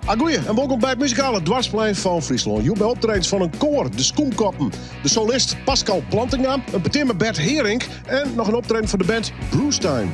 Goeie en welkom bij het muzikale dwarsplein van Friesland. Je bij optredens van een koor, de Skoenkoppen, de solist Pascal Plantinga, een peteer met Bert Herink en nog een optreden van de band Bruce Time.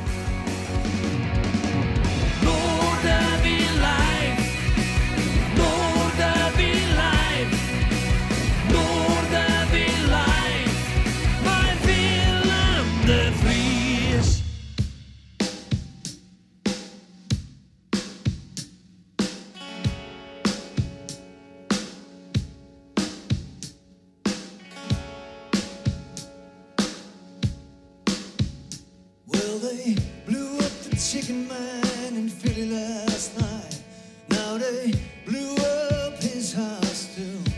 They blew up the chicken man in Philly last night. Now they blew up his house too.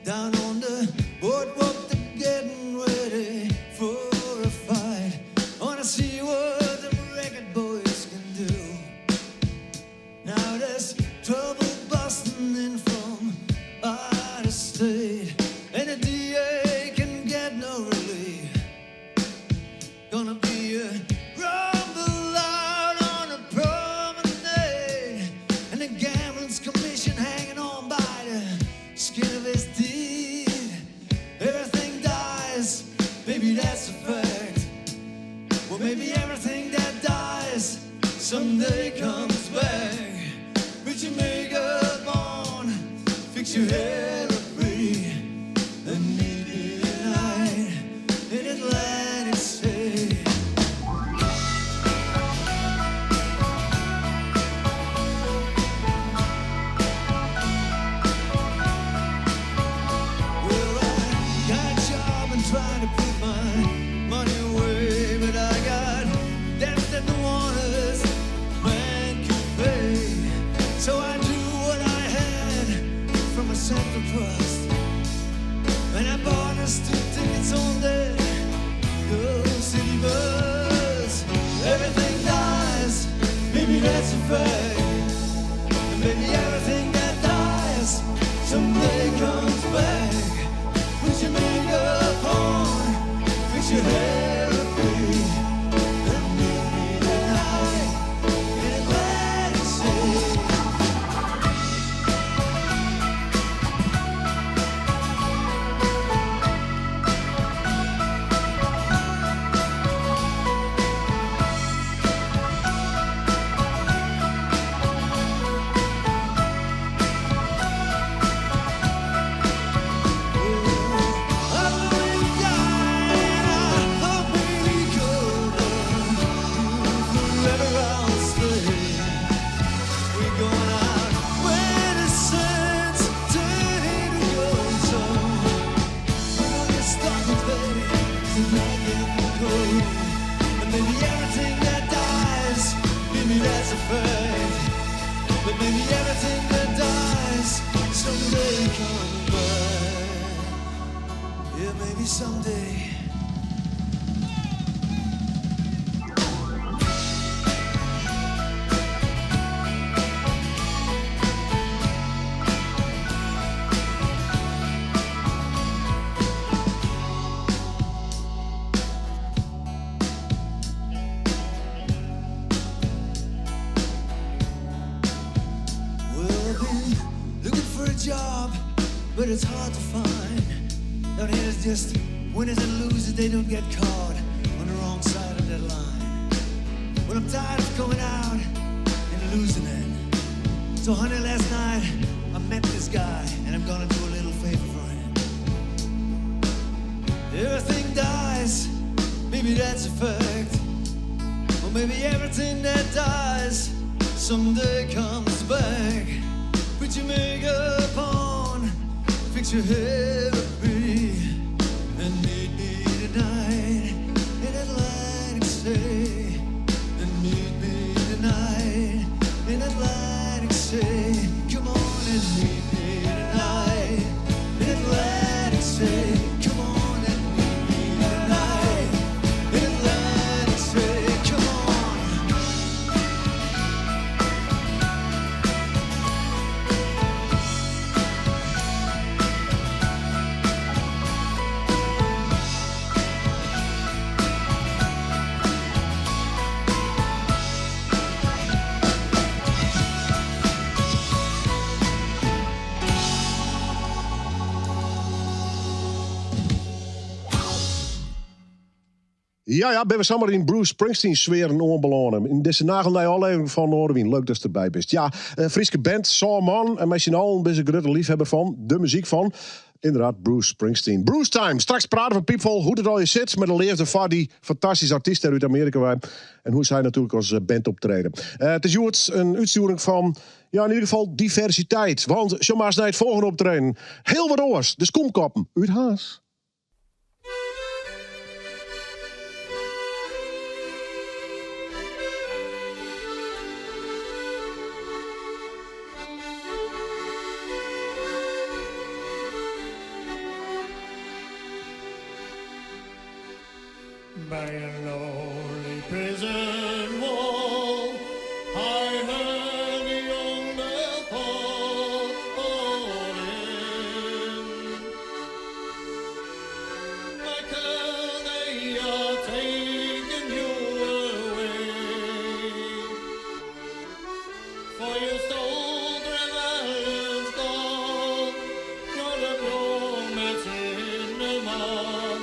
Down on the boardwalk they're getting ready for a fight. Wanna see what the record boys can do. Now there's trouble busting in from out of state, and the DA can get no relief. Gonna be a rumble out on a promenade, and the gambling's commission hanging on by the skin of his teeth. Everything dies, maybe that's a fact. Well, maybe everything that dies someday comes back. Put your makeup on, fix your hair up pretty, and meet me tonight in Atlantic City. Trying to put my money away, but I got debts that no honest man can pay. So I do what I had from a Central Trust, and I bought us 2 tickets on the city bus. Everything dies, maybe that's a fact, and maybe everything that dies someday comes back. Put your makeup on, fix your hair up pretty, and meet me tonight in Atlantic City. But maybe everything that dies someday comes back. Yeah, maybe someday. Job, but it's hard to find. Down here it's just winners and losers, they don't get caught on the wrong side of that line. Well, I'm tired of going out and losing it. So honey, last night I met this guy, and I'm gonna do a little favor for him. Everything dies, maybe that's a fact. Or maybe everything that dies someday comes back. Put your makeup on, fix your hair up pretty, and meet me tonight in Atlantic City. And meet me tonight in Atlantic City. Come on and meet me tonight in Atlantic City. Come on and meet me tonight in Atlantic City. Come on. Ja, ben we samen in Bruce Springsteen sferen onbelonen. In deze nagelnij aflevering van Noorderwien. Leuk dat je erbij bent. Ja, Frieske band, Salman. En met je nou ben je een grote liefhebber van de muziek van... Inderdaad, Bruce Springsteen. Bruce Time. Straks praten we Piepvol hoe het al je zit met de leefde van die fantastische artiest uit Amerika. En hoe zij natuurlijk als band optreden. Het is Joerts een uitsturing van, ja, in ieder geval diversiteit. Want, zo maar eens naar het volgende optreden. Heel wat oors. De Skoenkoppen uit Haas. By a lonely prison wall, I heard a young man calling. Michael, they are taking you away, for you stole Trevelyan's gold. You're the romance in the mud.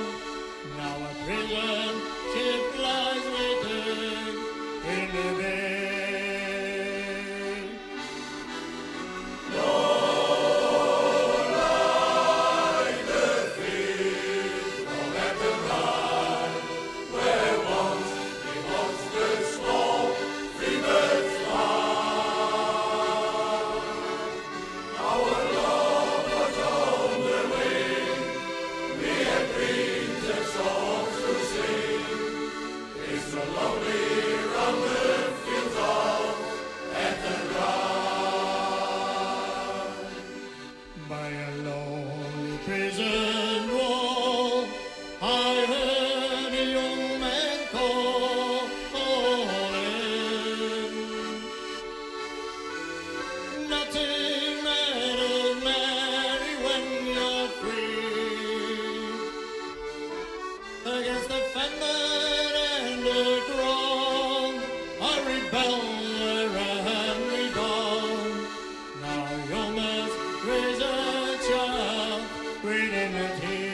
Now a prison ship lies waiting in the bay. By a lonely prison wall, I heard a young man calling. Nothing matters, Mary, when you're free. Against the famine and the crown, I rebel and reborn. Now you must raise a child with dignity.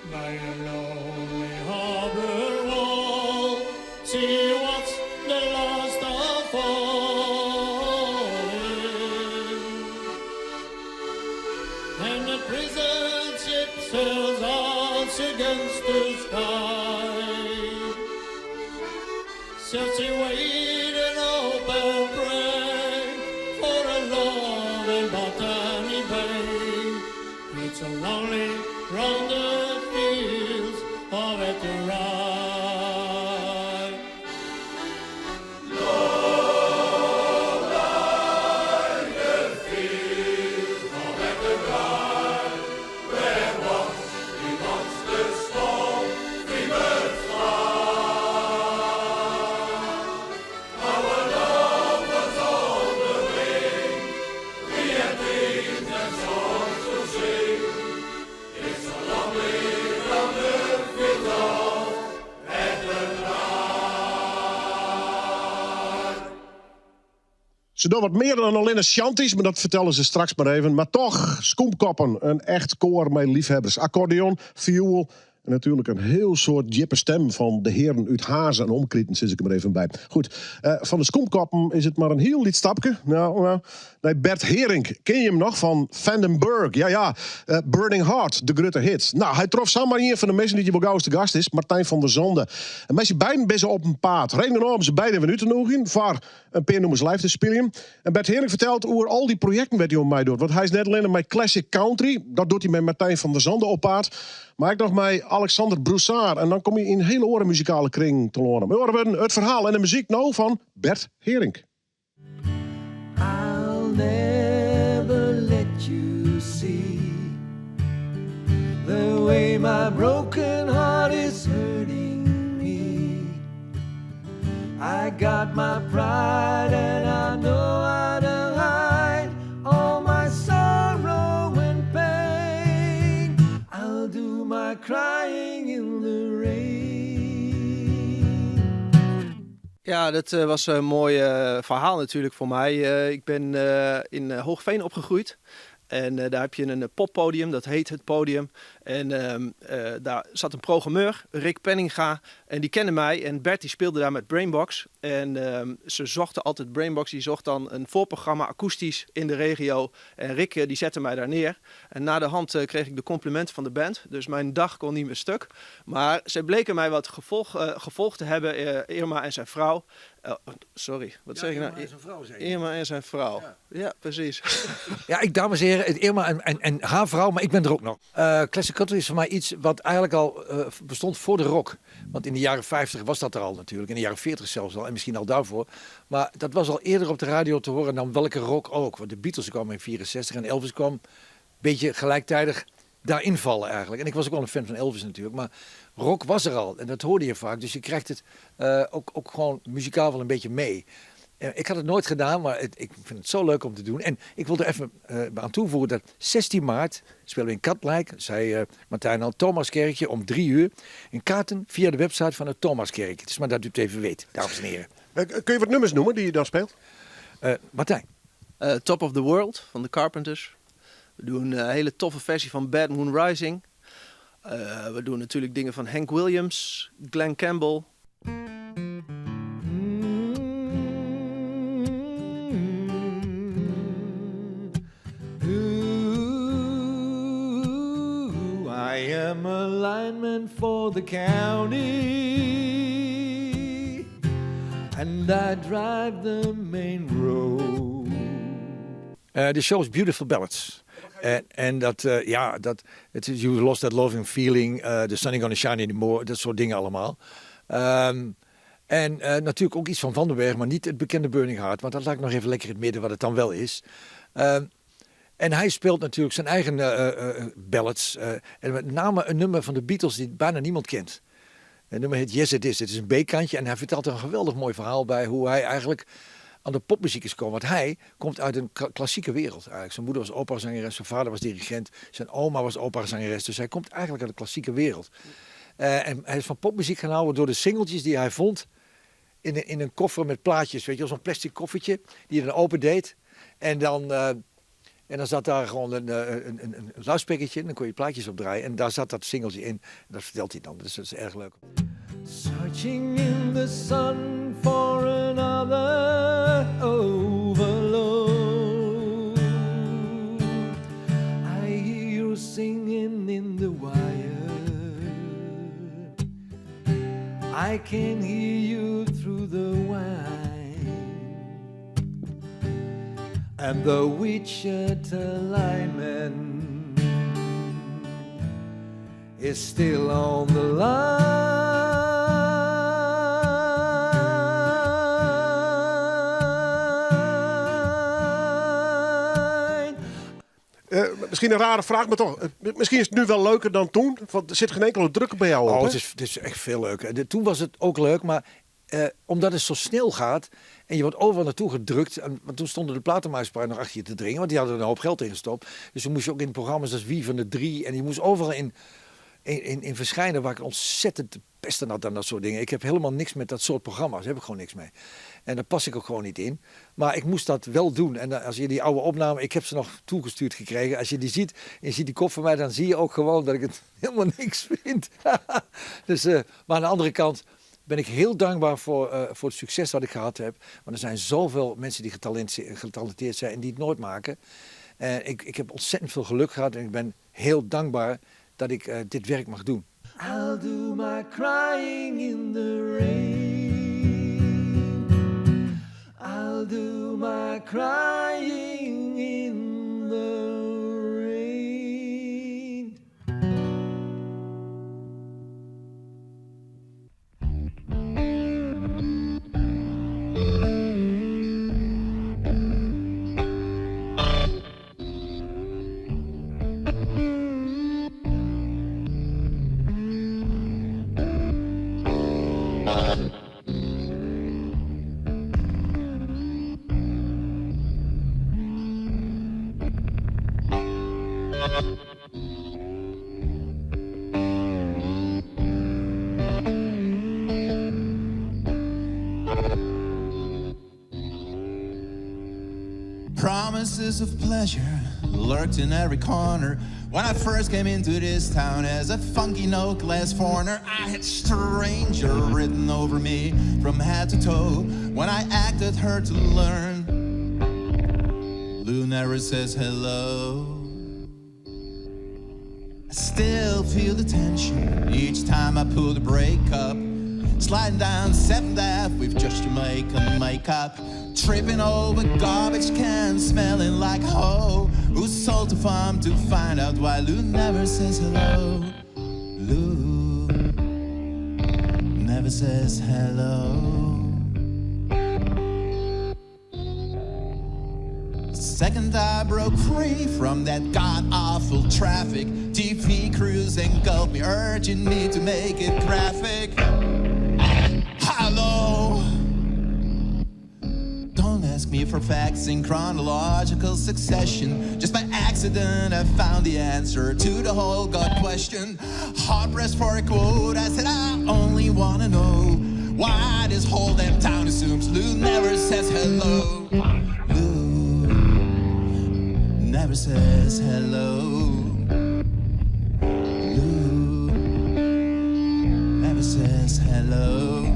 By a lonely harbor wall, see what's the last of falling. And the prison ship sails out against the sky. So she wait and hope and pray for a love in Botany Bay. It's a lonely round the fields of veterans. Our love was Ze doen wat meer dan alleen een shanties, maar dat vertellen ze straks maar even. Maar toch, Skoemkoppen, een echt koor met liefhebbers. Accordeon, viool en natuurlijk een heel soort jippe stem van de heren uit Hazen en Omkrieten, zit ik er maar even bij. Goed, van de Skoemkoppen is het maar een heel liet stapje. Nee, Bert Herink, ken je hem nog van Vandenberg? Ja, Burning Heart, de grote hit. Nou, hij trof samen een van de mensen die je wel gauw gast is, Martijn van der Zonde. En met z'n beiden ben ze op een paard. Reden om ze beiden minuten nog in, voor een paar nummers live te spelen. En Bert Herink vertelt over al die projecten wat hij om mij doet. Want hij is net alleen met classic country, dat doet hij met Martijn van der Zonde op paard. Maar ik nog met Alexander Broussard. En dan kom je in een hele orenmuzikale kring te horen. We horen het verhaal en de muziek nou van Bert Herink. I'll never let you see the way my broken heart is hurting me. I got my pride and I know how to hide all my sorrow and pain. I'll do my crying in the rain. Ja, dat was een mooi verhaal natuurlijk voor mij. Ik ben in Hoogveen opgegroeid. En daar heb je een poppodium, dat heet Het Podium. En daar zat een programmeur, Rick Penninga. En die kende mij. En Bert die speelde daar met Brainbox. En ze zochten altijd, Brainbox die zocht dan een voorprogramma akoestisch in de regio. En Rick die zette mij daar neer. En na de hand kreeg ik de complimenten van de band. Dus mijn dag kon niet meer stuk. Maar ze bleken mij wat gevolgd te hebben, Irma en zijn vrouw. Sorry, wat zeg ik nou? Irma en zijn vrouw, zei je. Irma en zijn vrouw. Ja, precies. Ja, dames en heren, Irma en haar vrouw, maar ik ben er ook nog. Classic country is voor mij iets wat eigenlijk al bestond voor de rock. Want in de jaren 50 was dat er al natuurlijk, in de jaren 40 zelfs al, en misschien al daarvoor. Maar dat was al eerder op de radio te horen dan welke rock ook. Want de Beatles kwamen in 64 en Elvis kwam een beetje gelijktijdig daarin vallen eigenlijk. En ik was ook wel een fan van Elvis natuurlijk, maar rock was er al en dat hoorde je vaak. Dus je krijgt het ook gewoon muzikaal wel een beetje mee. Ik had het nooit gedaan, maar ik vind het zo leuk om te doen. En ik wil er even aan toevoegen dat 16 maart spelen we in Katwijk, zei Martijn al, Thomaskerkje om 3 uur. En kaarten via de website van het Thomaskerkje. Het is maar dat u het even weet, dames en heren. Kun je wat nummers noemen die je dan speelt? Martijn. Top of the World van de Carpenters. We doen een hele toffe versie van Bad Moon Rising. We doen natuurlijk dingen van Hank Williams, Glenn Campbell. I am a lineman for the county, and I drive the main road. De show is Beautiful Ballads. En dat het is You Lost That Loving Feeling, The Sun Ain't Gonna Shine Anymore, dat soort dingen allemaal. En natuurlijk ook iets van Van den Berg, maar niet het bekende Burning Heart, want dat laat ik nog even lekker in het midden wat het dan wel is. En hij speelt natuurlijk zijn eigen ballads. En met name een nummer van de Beatles die bijna niemand kent. Het nummer heet Yes It Is. Het is een B-kantje en hij vertelt er een geweldig mooi verhaal bij hoe hij eigenlijk aan de popmuziek is gekomen. Want hij komt uit een klassieke wereld eigenlijk. Zijn moeder was operazangeres, zijn vader was dirigent, zijn oma was operazangeres. Dus hij komt eigenlijk uit de klassieke wereld. En hij is van popmuziek gaan houden door de singeltjes die hij vond in een koffer met plaatjes. Weet je, zo'n plastic koffertje die hij dan open deed. En dan zat daar gewoon een luidsprekkertje en dan kon je plaatjes opdraaien. En daar zat dat singeltje in. En dat vertelt hij dan. Dus dat is erg leuk. Searching in the sun for another overload. I hear you singing in the wire. I can hear you through the wine. And the Wichita lineman is still on the line. Misschien een rare vraag, maar toch. Misschien is het nu wel leuker dan toen. Want er zit geen enkele druk bij jou op. Het is echt veel leuker. Toen was het ook leuk, maar omdat het zo snel gaat en je wordt overal naartoe gedrukt. Want toen stonden de platenmaatschappij nog achter je te dringen, want die hadden er een hoop geld in gestopt. Dus toen moest je ook in programma's als Wie van de Drie en je moest overal in verschijnen waar ik ontzettend pesten dat dan dat soort dingen. Ik heb helemaal niks met dat soort programma's. Daar heb ik gewoon niks mee. En daar pas ik ook gewoon niet in. Maar ik moest dat wel doen. En als je die oude opname, ik heb ze nog toegestuurd gekregen. Als je die ziet en je ziet die kop van mij, dan zie je ook gewoon dat ik het helemaal niks vind. Dus, maar aan de andere kant ben ik heel dankbaar voor het succes wat ik gehad heb. Want er zijn zoveel mensen die getalenteerd zijn en die het nooit maken. Ik heb ontzettend veel geluk gehad en ik ben heel dankbaar dat ik dit werk mag doen. I'll do my crying in the rain. I'll do my crying in the rain. Promises of pleasure lurked in every corner. When I first came into this town as a funky no-class foreigner, I had stranger written over me from head to toe. When I acted her to learn, Lou never says hello. I still feel the tension each time I pull the brake up. Sliding down 7th Ave with just Jamaican makeup. Tripping over garbage cans, smelling like hoe. Who sold the farm to find out why Lou never says hello? Lou never says hello. Second I broke free from that god-awful traffic. TV crews engulfed me, urging me to make it graphic. Hello. Don't ask me for facts in chronological succession. Just by accident I found the answer to the whole God question. Hard pressed for a quote, I said I only wanna know why this whole damn town assumes Lou never says hello. Lou never says hello. Lou never says hello.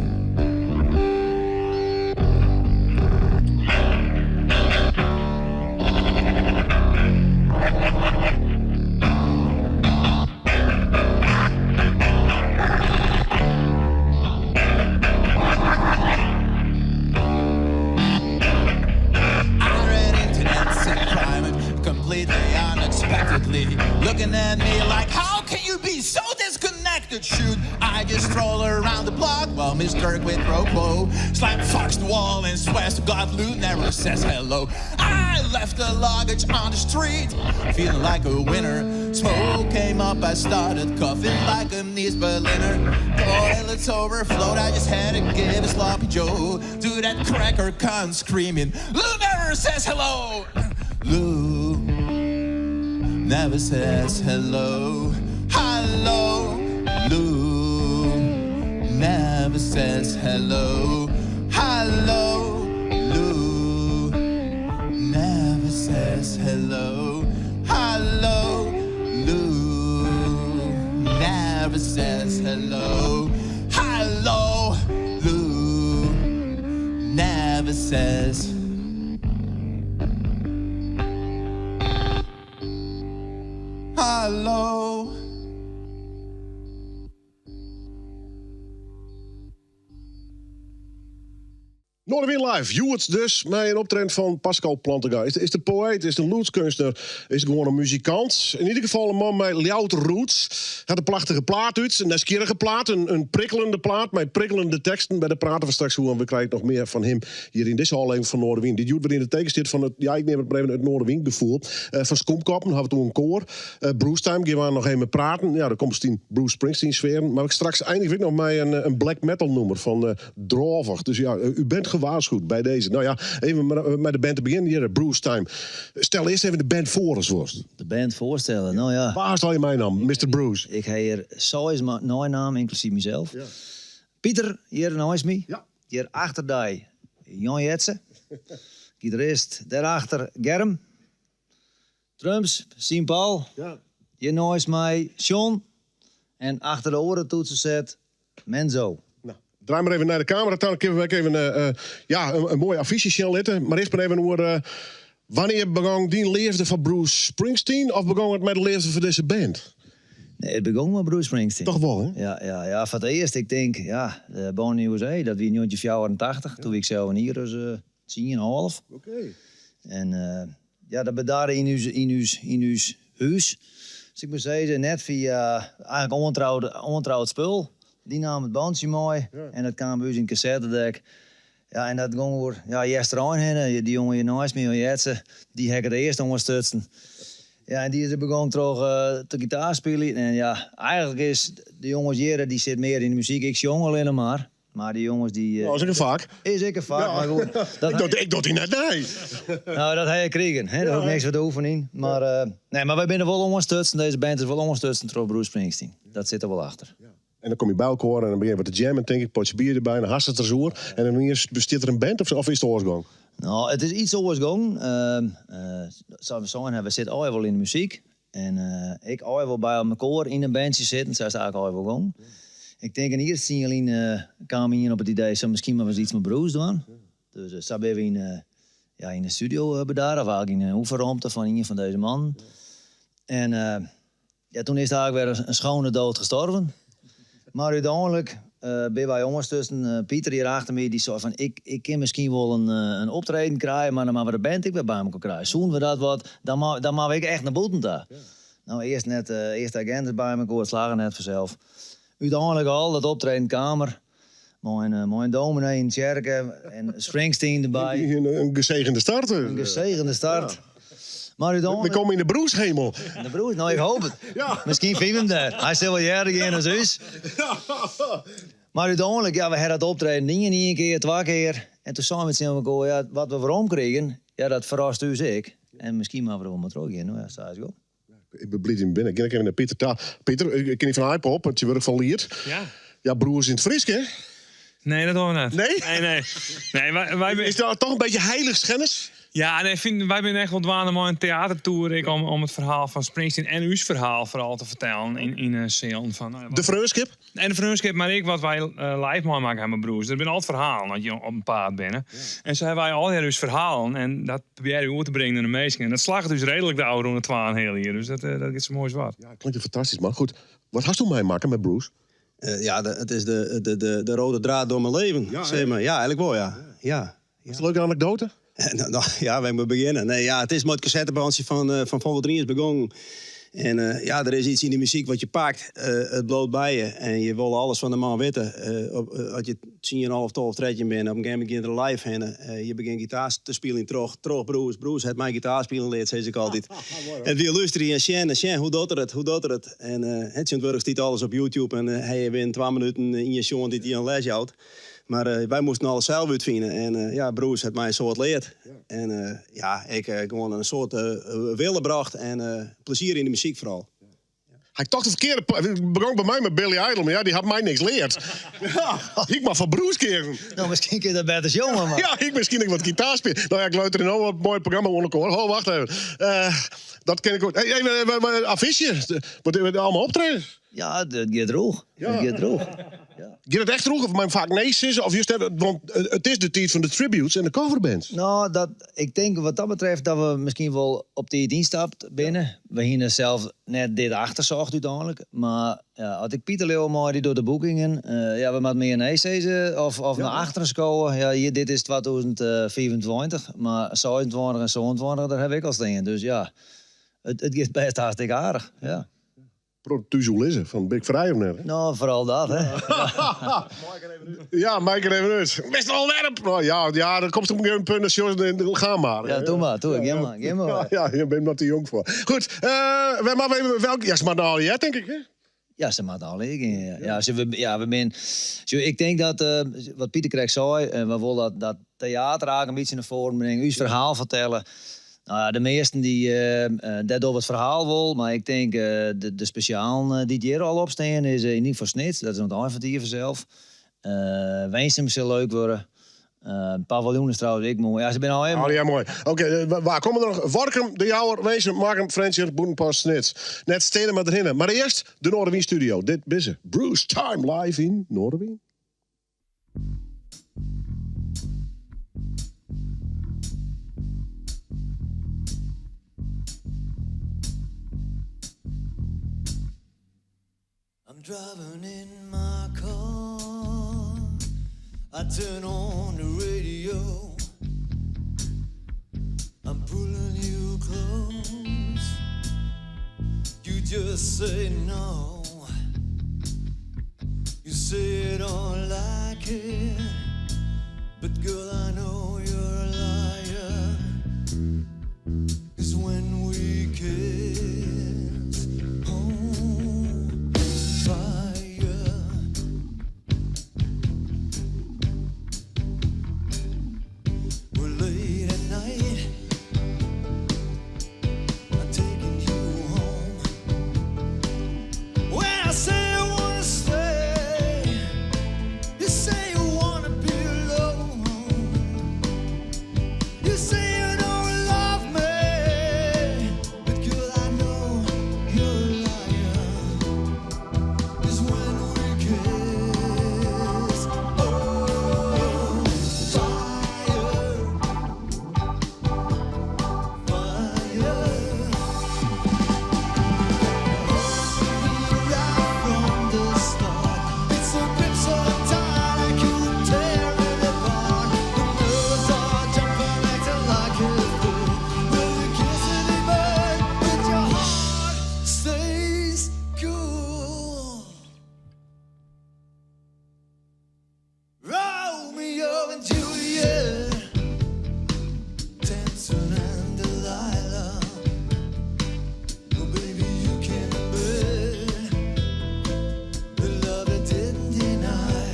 Looking at me like, how can you be so disconnected? Shoot, I just stroll around the block while Mr. Quid Pro Quo slam fucks the wall and swears to God Lou never says hello. I left the luggage on the street, feeling like a winner. Smoke came up, I started coughing like a Nice Berliner. Toilets overflowed, I just had to give a sloppy Joe to that cracker cunt screaming, Lou never says hello. Lou never says hello. Hello. Lou never says hello. Hello. Lou never says hello. Hello. Lou never says hello. Hello. Lou never says hallo. Noorderwind Live, Juwets dus, met een optreden van Pascal Plantega. Is de poëet, is de lootskunstenaar, is gewoon een muzikant. In ieder geval een man met louter roots. Had een prachtige plaat uit, een nieuwsgierige plaat, een prikkelende plaat met prikkelende teksten. Bij de praten we straks hoe en we krijgen nog meer van hem hier in deze aflevering van Noorderwind. Dit doet weer in de teken zit van het, ja, ik neem het maar even het Noorderwind gevoel. Van Skomkoppen hadden we toen een koor. Bruce Time, gaan we nog even praten. Ja, dan komt misschien Bruce Springsteen sferen. Maar ik straks eindig ik nog met een black metal nummer van Drover. Dus ja, u bent gewoon gewaarschuwd bij deze. Nou ja, even met de band te beginnen hier, Bruce Time. Stel eerst even de band voor ons worst. De band voorstellen, nou ja. Waar stel je mijn naam, Mr. Bruce? Ik heb hier 6 naam, inclusief mezelf. Ja. Pieter, hier naast me. Ja. Hier achter die Jan Jetsen. Gitarist, daarachter Germ. Drums, Sien Paul. Ja. Hier naast mij Sean. En achter de orentoetsen zit Menzo. Nou, draai maar even naar de camera. Dan kunnen we even een mooi affiche snel letten. Maar eerst maar even over... wanneer begon die leefde van Bruce Springsteen? Of begon het met de leefde van deze band? Nee, het begon met Bruce Springsteen. Toch wel, hè? Ja, voor het eerst, ik denk, de Born in USA, dat wie 1984, toen ik zelf hier dus 10,5. Oké. En dat bedaren in uw huis. Dus ik moet zeggen, net via eigenlijk ontrouwd spul. Die nam het bandje mooi en dat kwam bij ons in cassettedek. Ja, en dat ging over, Jester heen, die jongen hier naast me, Jetsen, die heb ik het eerst ondersteunen. Ja, en die is begonnen terug te gitaar spelen. En ja, eigenlijk is de jongens hier, die zit meer in de muziek. Ik jong alleen maar. Maar die jongens die... Dat is ook een vaak. Is ik een vaak, maar goed. Ik doe die net nee. Nou, dat heb je gekregen. Hè? Daar heb ik niks wat over in. Maar, maar wij zijn wel ondersteunen. Deze band is wel ondersteunen door Bruce Springsteen. Dat zit er wel achter. En dan kom je bij elkaar en dan begin je wat te jammen, denk ik. Potje bier erbij, dan hast het er zo. En dan bestaat er een band of is het oorsgang? Nou, het is iets oorsgang. Zoals we zeggen, we zitten al wel in de muziek. En ik al wel bij elkaar in een bandje zitten. Zo is het eigenlijk al wel gang. Ik denk in eerste single kwamen hier op het idee, zo misschien maar eens iets met Bruce doen. Dus zo ben we in de studio bedaren, of eigenlijk in een oefenruimte van een van deze mannen. En toen is hij eigenlijk weer een schone dood gestorven. Maar uiteindelijk ben wij jongens tussen Pieter hier achter me, die zei van ik kan misschien wel een optreden krijgen, maar dan maar we de band ik weer bij elkaar krijgen. Zoen we dat wat, dan mag ik echt naar boeten daar. Ja. Nou, eerst de agenten bij elkaar, slagen net vanzelf. Uiteindelijk al, dat optreden kamer. Mooi dominee in de kerk en Springsteen erbij. Een gezegende start. Een gezegende start. Ja. Maar uiteindelijk... We komen in de Broeshemel. De Broes? Nou, ik hoop het. Ja. Misschien vinden we hem daar. Hij is wel jarig in als huis. Maar uiteindelijk, we hadden dat optreden niet één keer, 2 keer. En toen samen met z'n wat we waarom kregen, dat verrast u ik. En misschien maar we er wel maar terug in. Nou, ja, is goed. Ik ben blij in binnen. Ik even naar Pieter. Pieter, ik ken je van hype op, want je wordt verlierd. Ja. Ja, broers in het Fries, hè? Nee, dat doen we niet. Nee? Nee, wij Is dat toch een beetje heiligschennis? Ja, nee, wij zijn echt wel dwaande maar een theatertour om het verhaal van Springsteen en uw verhaal vooral te vertellen in een seance van... De Vreunskip? En de Vreunskip, maar ik wat wij live mooi maken met mijn broers. Dat ben al het verhaal dat je op een paard bent. Ja. En zo hebben wij al hier dus verhalen en dat probeer je over te brengen naar de meesten. En dat slaagt dus redelijk de oude ronde 12 heel hier. Dus dat is zo mooi zwart. Ja, klinkt fantastisch, man. Goed, wat hast u mij maken met Bruce? Het is de rode draad door mijn leven, zeg maar. Ja, eigenlijk wel, ja. Is het een leuke anekdote? Ja, wij moeten beginnen. Nee, het is met het cassettebandje van Volvo begonnen. En er is iets in de muziek wat je pakt, het bloot bij je. En je wil alles van de man weten. Als je 10,5, 12 tredje bent, op een gegeven moment er live heen. Je begint gitaar te spelen terug Bruce. Bruce heeft mijn gitaar spelen leert, zeg ik altijd. En we luisteren en Sjen, hoe doet het? En het stiet alles op YouTube. En hij wint 2 minuten in je show die hij een les houdt. Maar wij moesten alles zelf uitvinden. En Bruce heeft mij een soort leerd. Ja. En ik gewoon een soort willen bracht en plezier in de muziek vooral. Hij toch de verkeerde... Het begon bij mij met Billy Idol, maar die had mij niks leerd. Ik mag van Bruce keren. Nou, misschien kun je dat beter jongen, man. Ja, ik misschien wat gitaar spelen. Nou ja, ik luister in een wat mooi programma onder elkaar. Oh, wacht even. Dat ken ik ook. Hey, affiche. Wat allemaal optreden? Ja, dat gaat droog. Ja. Gaat het echt droog of mijn vaak nee is? Of juist, want het is de tijd van de tributes en de coverbands. Nou, ik denk wat dat betreft dat we misschien wel op die instapt binnen. We gingen zelf net dit achterzocht uiteindelijk. Maar als ik Pieter Leeuwenmooi die door de boekingen... we moeten meer nee zeggen of naar achteren scoren. Ja, hier, dit is 2024. Maar 27 en 27, daar heb ik al staan. Dus ja, het gaat best hartstikke aardig. Ja. Producer van Big Vrijer net. Nou, vooral dat, hè. Ja, Mike er even uit. Mr. Alwerp! Nou, ja, dan komt er een punt als ga maar. Ja, doe maar. Geef maar. Ja, je bent nog te jong voor. Goed, welke... Ja, is maar nou ja, denk ik, hè? Ja, ze moeten alle in. We ben, ik denk dat, wat Pieter Kreeg zei, we willen dat theater eigenlijk een beetje naar voren brengen, uw verhaal vertellen. Nou ja, de meesten die dat door het verhaal wil, maar ik denk de speciaal die hier al opstaan is in ieder geval Snits. Dat is nog een van die vanzelf. Wensum zal leuk worden. Paviljoen is trouwens ik mooi. Ja, ze zijn al helemaal... Oh ja, mooi. Oké, waar komen er nog? Workum, De Jouwer, Wezen, Markham, Frensje, Boedenpas, Snits. Net stenen met erin. Maar eerst de Noorderwien Studio. Dit is ze. Bruce Time live in Noorderwien. I'm driving in my car. I turn on the radio. I'm pulling you close. You just say no. You say you don't like it. But girl, I know you're a liar. 'Cause when we kiss, oh, fire. We're late at night. I'm taking you home. When I say I wanna stay, you say you wanna be alone. You say you don't love me, but girl, I know you're a liar. 'Cause when we kiss, oh, fire, fire. Right from the start, it's so grip so tight I couldn't tear it apart. The nerves are jumping, acting like a fool. Will you kiss anybody, but your heart stays cool? Romeo and Juliet, Samson and Delilah. Oh baby, you can bet the love that didn't deny.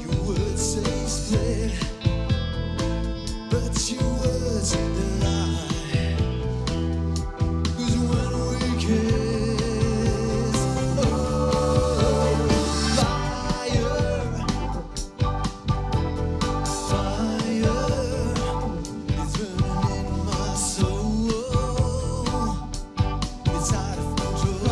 Your words say split, but your words they lie. 'Cause when we kiss, oh, fire, fire, it's burning in my soul. It's out of control.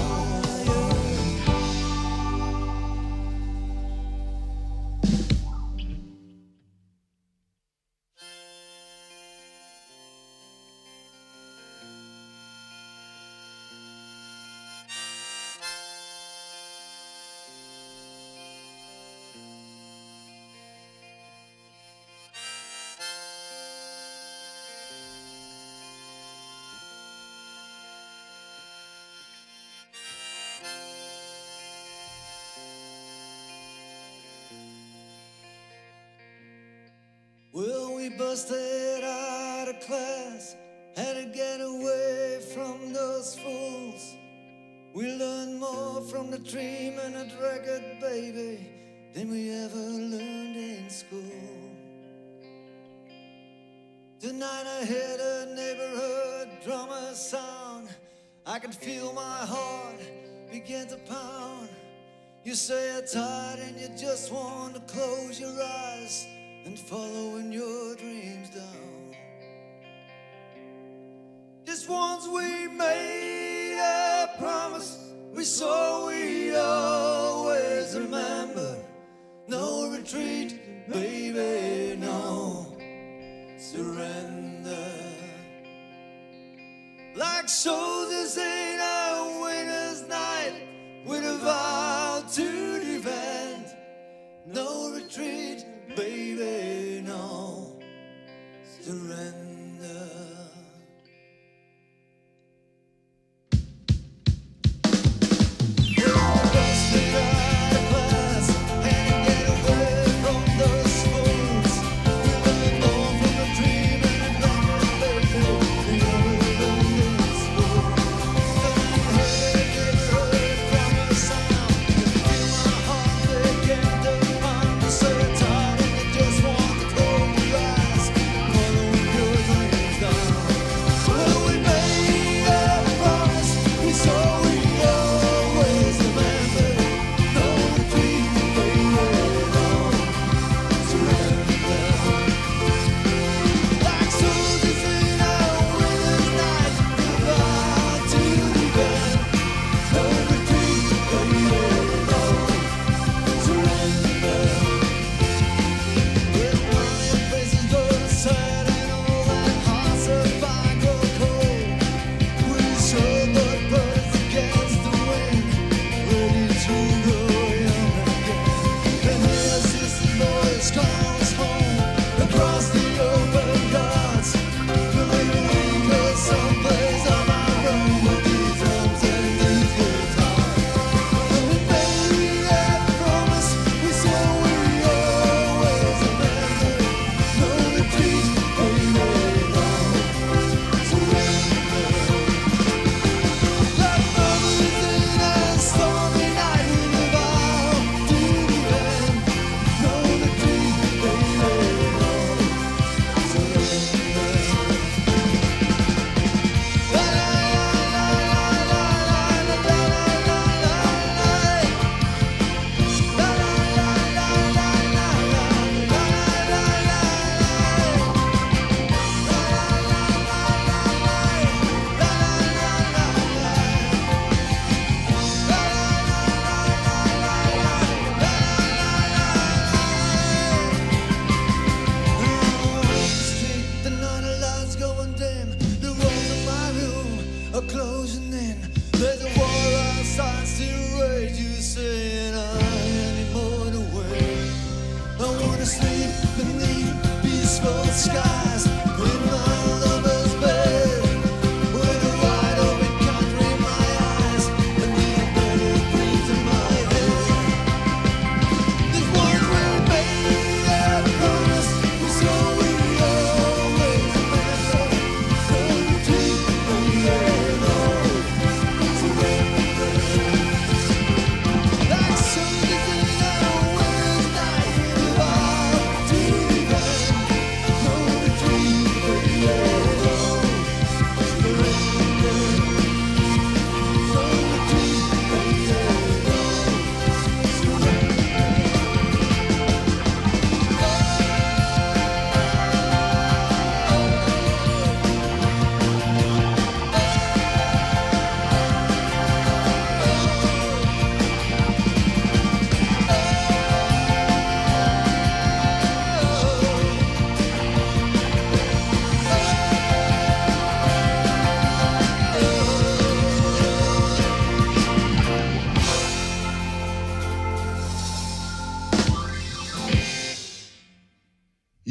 Well, we busted out of class, had to get away from those fools. We learned more from the Dreamin' record, baby, than we ever learned in school. Tonight I heard a neighborhood drummer sound. I could feel my heart begin to pound. You say you're tired and you just want to close your eyes and following your dreams down. Just once we made a promise, we swore we always remember. No retreat, baby, no surrender. Like soldiers in a winter's night, with a vow to defend. No retreat, baby, no surrender.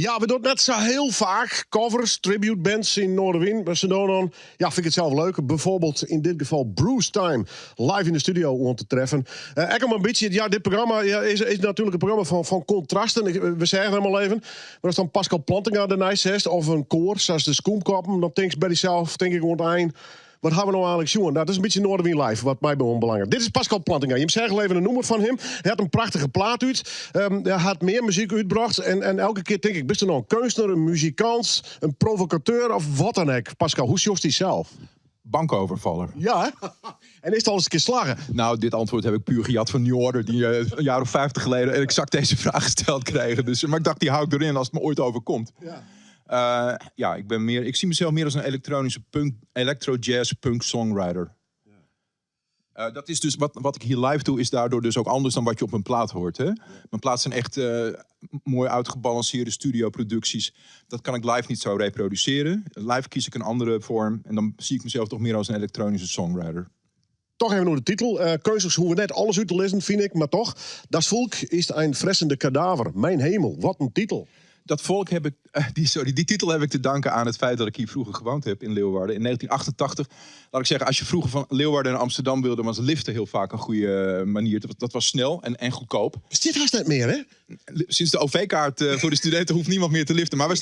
Ja, we doen het net zo heel vaak. Covers, tribute bands in Noorderwind. Maar ze doen dan, ja, vind ik het zelf leuk. Bijvoorbeeld in dit geval Bruce Time. Live in de studio om te treffen. Ik een beetje, ja, dit programma is natuurlijk een programma van contrasten. We zeggen hem al even. Maar als dan Pascal Plantinga de nice zegt, of een koor, zoals de Skoomkoppen, dan denk ik bij jezelf, denk ik aan het eind. Wat gaan we nou eigenlijk zien? Nou, dat is een beetje Noorderwind live, wat mij belangrijk. Dit is Pascal Plantinga. Je zegt even een noemer van hem. Hij had een prachtige plaat uit. Hij had meer muziek uitgebracht. En elke keer denk ik, best er nou een kunstenaar, een muzikant, een provocateur of wat dan ook? Pascal, hoe zocht hij zelf? Bankovervaller. Ja, hè? En is het al eens een keer slagen? Nou, dit antwoord heb ik puur gejat van New Order, die een jaar of 50 geleden exact deze vraag gesteld kregen. Dus, maar ik dacht, die hou ik erin als het me ooit overkomt. Ja. Ik zie mezelf meer als een elektronische electro-jazz punk songwriter. Dat is dus wat ik hier live doe, is daardoor dus ook anders dan wat je op een plaat hoort. Hè? Mijn plaat zijn echt mooi uitgebalanceerde studioproducties. Dat kan ik live niet zo reproduceren. Live kies ik een andere vorm en dan zie ik mezelf toch meer als een elektronische songwriter. Toch even nog de titel. Keuzes hoeven net alles uit te lezen, vind ik. Maar toch, Das Volk is een fressende kadaver. Mijn hemel, wat een titel. Dat volk heb ik, die titel heb ik te danken aan het feit dat ik hier vroeger gewoond heb in Leeuwarden. In 1988, laat ik zeggen, als je vroeger van Leeuwarden naar Amsterdam wilde, was liften heel vaak een goede manier. Dat was snel en goedkoop. Is dit haast net meer, hè? Sinds de OV-kaart voor de studenten hoeft niemand meer te liften. Maar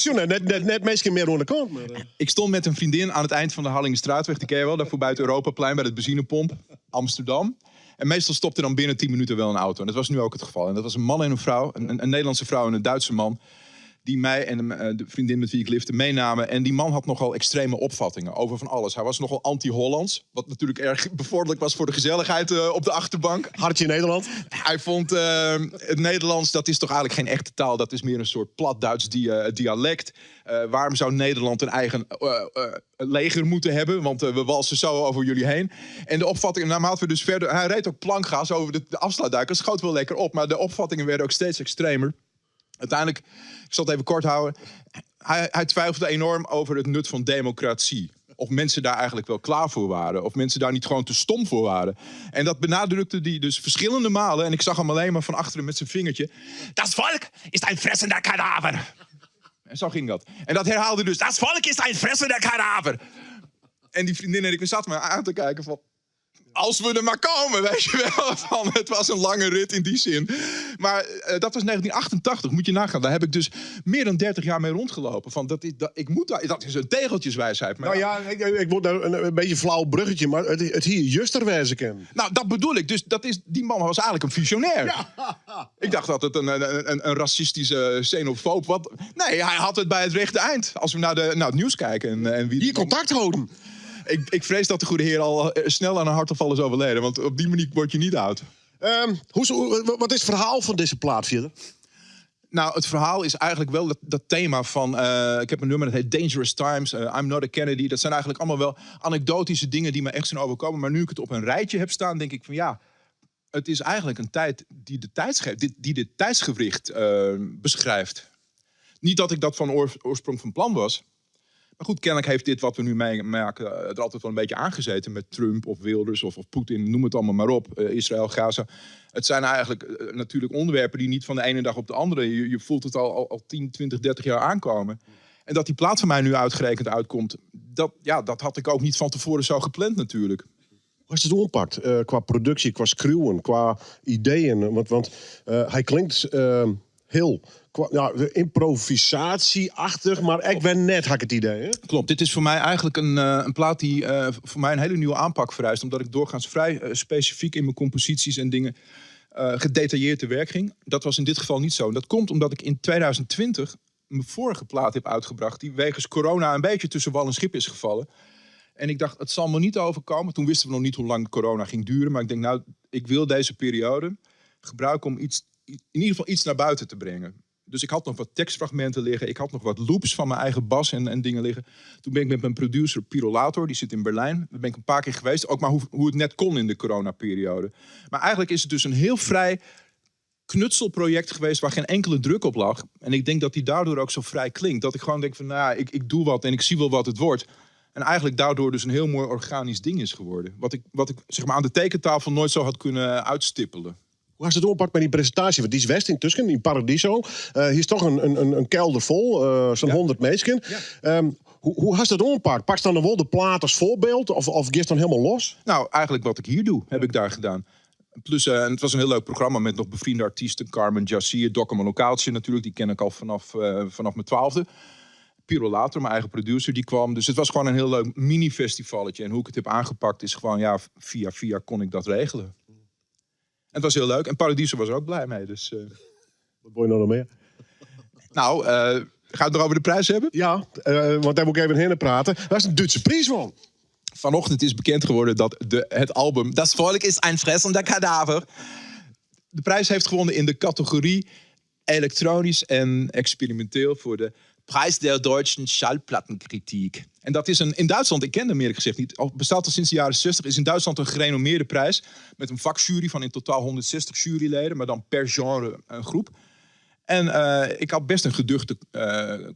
net meestal meer aan de kant. Maar, Ik stond met een vriendin aan het eind van de Harlingenstraatweg, die ken je wel, daar voorbij het Europaplein bij het benzinepomp, Amsterdam. En meestal stopte dan binnen 10 minuten wel een auto. En dat was nu ook het geval. En dat was een man en een vrouw, een Nederlandse vrouw en een Duitse man, die mij en de vriendin met wie ik lifte meenamen. En die man had nogal extreme opvattingen over van alles. Hij was nogal anti-Hollands, wat natuurlijk erg bevorderlijk was voor de gezelligheid op de achterbank. Hartje in Nederland. Hij vond het Nederlands, dat is toch eigenlijk geen echte taal. Dat is meer een soort plat Duits dialect. Waarom zou Nederland een eigen leger moeten hebben? Want we walsen zo over jullie heen. En de opvattingen, naarmate we dus verder... Hij reed ook plankgas over de afsluitduik. Schoot wel lekker op, maar de opvattingen werden ook steeds extremer. Uiteindelijk, ik zal het even kort houden. Hij twijfelde enorm over het nut van democratie. Of mensen daar eigenlijk wel klaar voor waren. Of mensen daar niet gewoon te stom voor waren. En dat benadrukte hij dus verschillende malen. En ik zag hem alleen maar van achteren met zijn vingertje. Das Volk is een fressender kadaver. En zo ging dat. En dat herhaalde dus. Das Volk is een fressender kadaver. En die vriendin en ik zaten me aan te kijken van... Als we er maar komen, weet je wel. Van, het was een lange rit in die zin. Maar dat was 1988, moet je nagaan. Daar heb ik dus meer dan 30 jaar mee rondgelopen. Van, dat is een tegeltjeswijsheid. Maar nou ja, ik word daar een beetje flauw bruggetje, maar het hier justerwijze ken. Nou, dat bedoel ik. Dus die man was eigenlijk een visionair. Ja. Ik dacht dat het een racistische xenofoob was. Nee, hij had het bij het rechte eind. Als we naar het nieuws kijken. En wie hier contact houden. Ik vrees dat de goede heer al snel aan een hartaanval is overleden. Want op die manier word je niet oud. Wat is het verhaal van deze plaat, Vierder? Nou, het verhaal is eigenlijk wel dat thema van... ik heb een nummer dat heet Dangerous Times, I'm Not a Kennedy. Dat zijn eigenlijk allemaal wel anekdotische dingen die me echt zijn overkomen. Maar nu ik het op een rijtje heb staan, denk ik van ja... Het is eigenlijk een tijd die dit tijdsgewricht beschrijft. Niet dat ik dat van oorsprong van plan was... Maar goed, kennelijk heeft dit wat we nu meemaken er altijd wel een beetje aangezeten met Trump of Wilders of Poetin, noem het allemaal maar op, Israël, Gaza. Het zijn eigenlijk natuurlijk onderwerpen die niet van de ene dag op de andere, je voelt het al 10, 20, 30 jaar aankomen. En dat die plaat van mij nu uitgerekend uitkomt, dat had ik ook niet van tevoren zo gepland natuurlijk. Hoe is het oppakt? Qua productie, qua schreeuwen, qua ideeën? Want hij klinkt heel... improvisatieachtig, maar ik ben net, had ik het idee. Hè? Klopt, dit is voor mij eigenlijk een plaat die voor mij een hele nieuwe aanpak vereist. Omdat ik doorgaans vrij specifiek in mijn composities en dingen gedetailleerd te werk ging. Dat was in dit geval niet zo. En dat komt omdat ik in 2020 mijn vorige plaat heb uitgebracht... die wegens corona een beetje tussen wal en schip is gevallen. En ik dacht, het zal me niet overkomen. Toen wisten we nog niet hoe lang corona ging duren. Maar ik denk, nou, ik wil deze periode gebruiken om in ieder geval iets naar buiten te brengen. Dus ik had nog wat tekstfragmenten liggen. Ik had nog wat loops van mijn eigen bas en dingen liggen. Toen ben ik met mijn producer Pirolator, die zit in Berlijn. Daar ben ik een paar keer geweest. Ook maar hoe het net kon in de coronaperiode. Maar eigenlijk is het dus een heel vrij knutselproject geweest waar geen enkele druk op lag. En ik denk dat die daardoor ook zo vrij klinkt. Dat ik gewoon denk van, nou ja, ik doe wat en ik zie wel wat het wordt. En eigenlijk daardoor dus een heel mooi organisch ding is geworden. Wat ik zeg maar aan de tekentafel nooit zo had kunnen uitstippelen. Hoe was het oppakt met die presentatie? Want die is West in Tusken, in Paradiso. Hier is toch een kelder vol, zo'n 100 mensen. Hoe hast het oppakt? Pak dan wel de plaat als voorbeeld? Of gist dan helemaal los? Nou, eigenlijk wat ik hier doe, heb ik daar gedaan. Plus, het was een heel leuk programma met nog bevriende artiesten. Carmen Jassier, Dokke mijn lokaaltje natuurlijk. Die ken ik al vanaf mijn 12e. Piro Later, mijn eigen producer, die kwam. Dus het was gewoon een heel leuk mini-festivalletje. En hoe ik het heb aangepakt is gewoon, ja, via kon ik dat regelen. En het was heel leuk. En Paradiso was er ook blij mee. Dus, Wat wil je nou nog meer? Nou, gaan we het nog over de prijs hebben? Ja, want daar moet ik even heen praten. Dat is een Duitse prijs, man. Vanochtend is bekend geworden dat het album Das Volk is ein fressender Kadaver de prijs heeft gewonnen in de categorie elektronisch en experimenteel voor de Prijs der Deutschen Schallplattenkritik. En dat is in Duitsland, ik ken hem eerlijk gezegd niet, bestaat al sinds de jaren 60, is in Duitsland een gerenommeerde prijs met een vakjury van in totaal 160 juryleden, maar dan per genre een groep. En ik had best een geduchte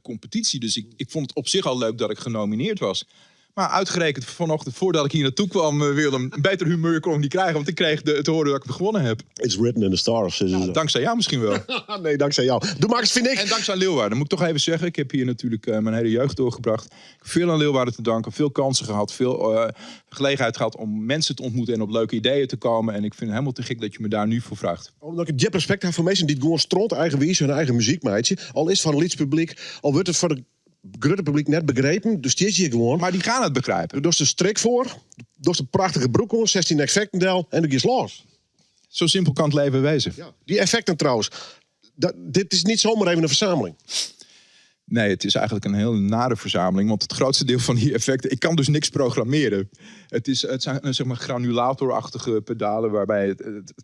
competitie, dus ik vond het op zich al leuk dat ik genomineerd was. Maar uitgerekend vanochtend, voordat ik hier naartoe kwam, Willem, een beter humeur kon ik niet krijgen. Want ik kreeg te horen dat ik gewonnen heb. It's written in the stars. Ja, dankzij jou misschien wel. Nee, dankzij jou. Doe maar eens, vind ik. En dankzij Leeuwarden, moet ik toch even zeggen. Ik heb hier natuurlijk mijn hele jeugd doorgebracht. Ik heb veel aan Leeuwarden te danken. Veel kansen gehad. Veel gelegenheid gehad om mensen te ontmoeten en op leuke ideeën te komen. En ik vind het helemaal te gek dat je me daar nu voor vraagt. Omdat ik respect heb voor mensen die gewoon stront eigenwijs hun eigen muziek meidje. Al is het van een lidspubliek, al wordt het voor de grote publiek net begrepen, dus die is hier gewoon. Maar die gaan het begrijpen. Er is de strik voor, er is de prachtige broek om, 16 effecten en dan is los. Zo simpel kan het leven wezen. Ja. Die effecten trouwens, dit is niet zomaar even een verzameling. Nee, het is eigenlijk een heel nare verzameling. Want het grootste deel van die effecten... Ik kan dus niks programmeren. Het zijn zeg maar granulatorachtige pedalen waarbij